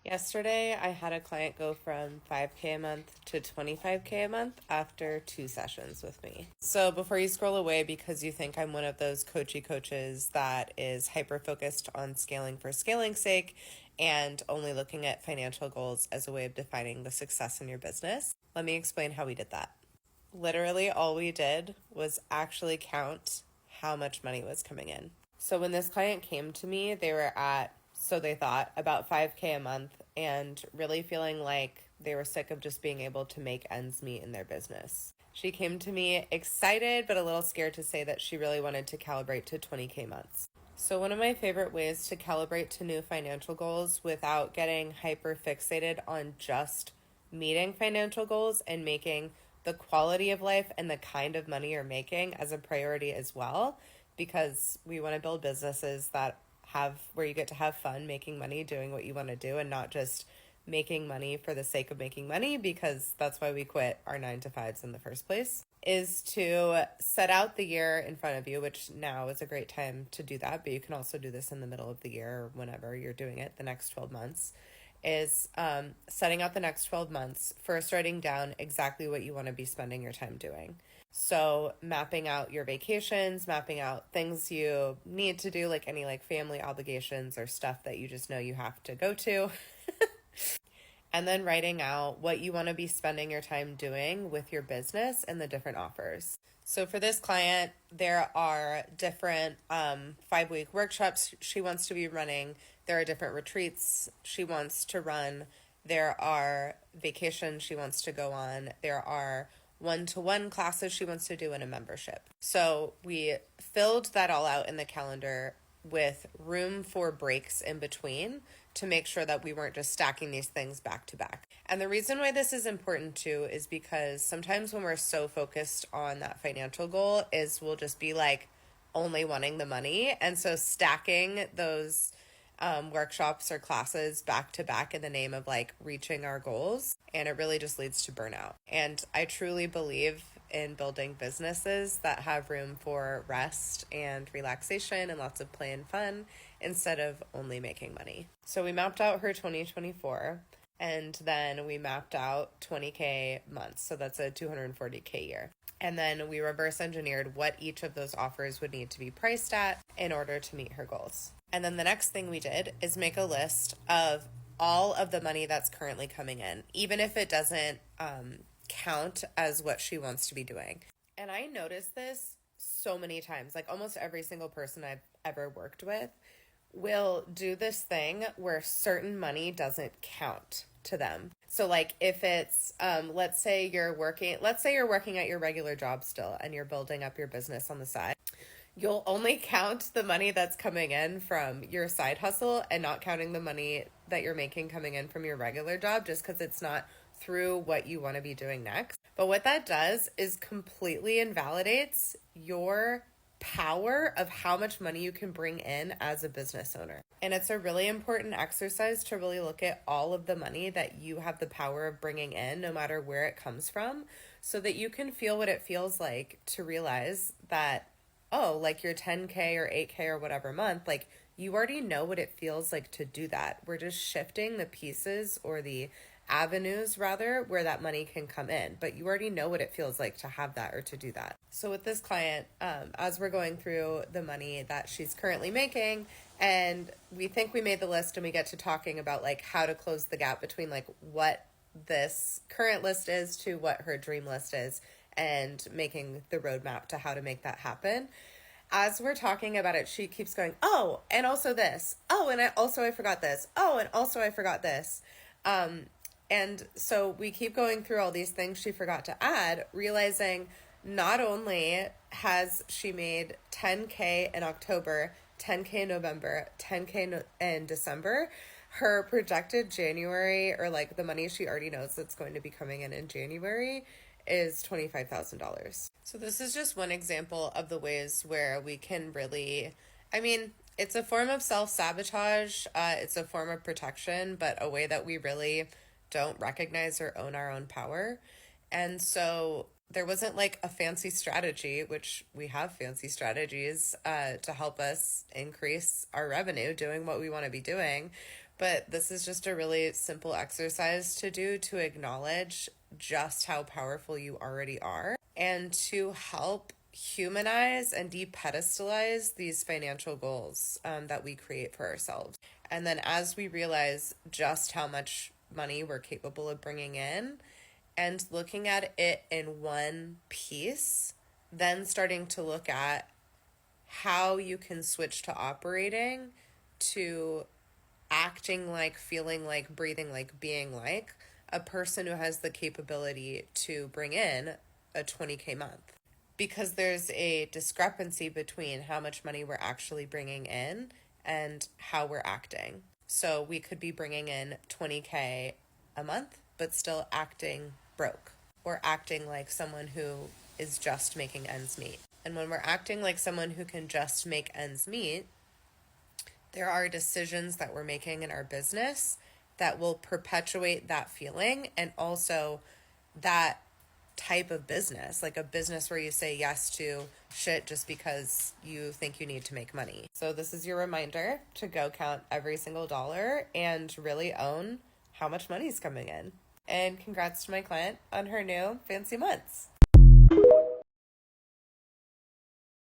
Yesterday, I had a client go from 5K a month to 25K a month after 2 sessions with me. So before you scroll away because you think I'm one of those coachy coaches that is hyper focused on scaling for scaling's sake and only looking at financial goals as a way of defining the success in your business, let me explain how we did that. Literally, all we did was actually count how much money was coming in. So when this client came to me, they were at, so they thought, about 5K a month and really feeling like they were sick of just being able to make ends meet in their business. She came to me excited but a little scared to say that she really wanted to calibrate to 20K months. So one of my favorite ways to calibrate to new financial goals without getting hyper fixated on just meeting financial goals and making the quality of life and the kind of money you're making as a priority as well, because we want to build businesses that have where you get to have fun making money doing what you want to do and not just making money for the sake of making money, because that's why we quit our 9 to 5s in the first place, is to set out the year in front of you, which now is a great time to do that, but you can also do this in the middle of the year or whenever you're doing it, the next 12 months, is setting out the next 12 months, first writing down exactly what you want to be spending your time doing. So mapping out your vacations, mapping out things you need to do, like any family obligations or stuff that you just know you have to go to. And then writing out what you want to be spending your time doing with your business and the different offers. So for this client, there are different 5-week workshops she wants to be running. There are different retreats she wants to run. There are vacations she wants to go on. There are one-to-one classes she wants to do in a membership. So we filled that all out in the calendar with room for breaks in between to make sure that we weren't just stacking these things back to back. And the reason why this is important too is because sometimes when we're so focused on that financial goal is we'll just be only wanting the money. And so stacking those workshops or classes back to back in the name of reaching our goals, and it really just leads to burnout. And I truly believe in building businesses that have room for rest and relaxation and lots of play and fun instead of only making money. So we mapped out her 2024, and then we mapped out 20K months. So that's a 240K year. And then we reverse engineered what each of those offers would need to be priced at in order to meet her goals. And then the next thing we did is make a list of all of the money that's currently coming in, even if it doesn't count as what she wants to be doing. And I noticed this so many times, almost every single person I've ever worked with will do this thing where certain money doesn't count to them. So if it's let's say you're working at your regular job still and you're building up your business on the side, you'll only count the money that's coming in from your side hustle and not counting the money that you're making coming in from your regular job, just because it's not through what you want to be doing next. But what that does is completely invalidates your power of how much money you can bring in as a business owner. And it's a really important exercise to really look at all of the money that you have the power of bringing in, no matter where it comes from, so that you can feel what it feels like to realize that, your 10K or 8K or whatever month, you already know what it feels like to do that. We're just shifting the pieces or the avenues rather where that money can come in, but you already know what it feels like to have that or to do that. So with this client, as we're going through the money that she's currently making, and we think we made the list and we get to talking about how to close the gap between what this current list is to what her dream list is, and making the roadmap to how to make that happen. As we're talking about it, she keeps going, oh, and also this. Oh, and I forgot this. Oh, and also I forgot this. And so we keep going through all these things she forgot to add, realizing not only has she made 10K in October, 10K in November, 10K in December, her projected January, or the money she already knows that's going to be coming in January, is $25,000. So this is just one example of the ways where we can really, it's a form of self-sabotage, it's a form of protection, but a way that we really don't recognize or own our own power. And so there wasn't a fancy strategy, which we have fancy strategies to help us increase our revenue doing what we want to be doing. But this is just a really simple exercise to do to acknowledge just how powerful you already are and to help humanize and depedestalize these financial goals that we create for ourselves. And then as we realize just how much money we're capable of bringing in and looking at it in one piece, then starting to look at how you can switch to operating to acting like, feeling like, breathing like, being like a person who has the capability to bring in a 20K month. Because there's a discrepancy between how much money we're actually bringing in and how we're acting. So we could be bringing in 20K a month, but still acting broke or acting like someone who is just making ends meet. And when we're acting like someone who can just make ends meet, there are decisions that we're making in our business that will perpetuate that feeling and also that type of business, like a business where you say yes to shit just because you think you need to make money. So this is your reminder to go count every single dollar and really own how much money is coming in. And congrats to my client on her new fancy months.